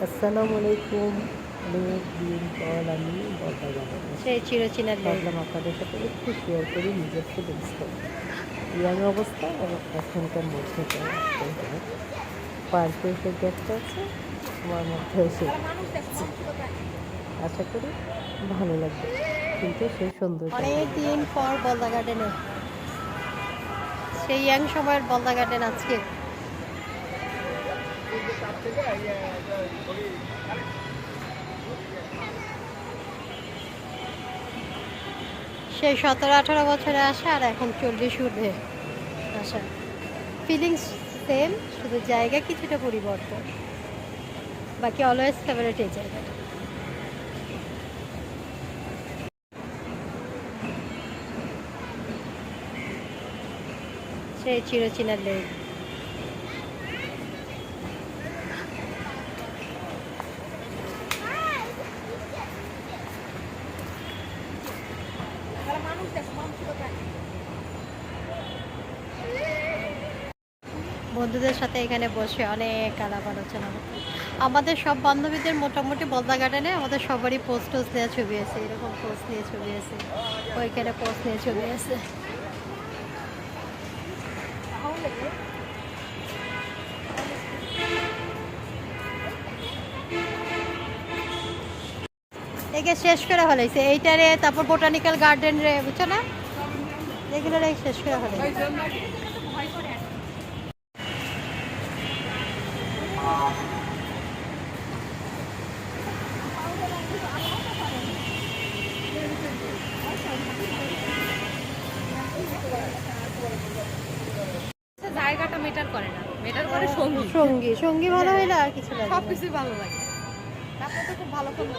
আসসালামু আলাইকুম। অনেক দিন পর আমি বদলা সেই চিরচেনা লেক। ভাবলাম আপনাদের সাথে একটু শেয়ার করি নিজের ফিলিংসটা, ইয়াং অবস্থা এবং এখনকার মধ্যে পার্কে এসে দেখতে আছে আমার মধ্যে এসে আশা করি ভালো লাগবে, কিন্তু সেই সৌন্দর্য অনেক দিন পর বলদা গার্ডেনে, সেই ইয়াং সময়ের বলদা গার্ডেন আজকে। সেই 17-18 বছরে আসা আর এখন 40 ঊর্ধ্বে আসা, ফিলিংস সেম, শুধু জায়গা কিছুটা পরিবর্তন। বাকি অলওয়েজ ফেভারিট এই জায়গাটা। সেই চিরচেনা লেক। বন্ধুদের সাথে এখানে বসে অনেক আলাপ আলোচনা হতো। আমাদের সব বান্ধবীদের মোটামুটি বলদা গার্ডেনে আমাদের সবারই পোস্ট নেওয়া ছবি আছে, এরকম পোস্ট নিয়ে ছবি আছে, ওইখানে পোস্ট নিয়ে ছবি আছে। একে শেষ করে ফেলাইছে এইটারে, তারপর বোটানিক্যাল গার্ডেন রে, বুঝছো না, এগুলো শেষ করে ফেলাইছে। জায়গাটা মেটার করে না, মেটার করে সঙ্গী। সঙ্গী সঙ্গী ভালো হইলে আর কিছু লাগে না। সবকিছুই ভালো লাগে। তারপর তো খুব ভালো করে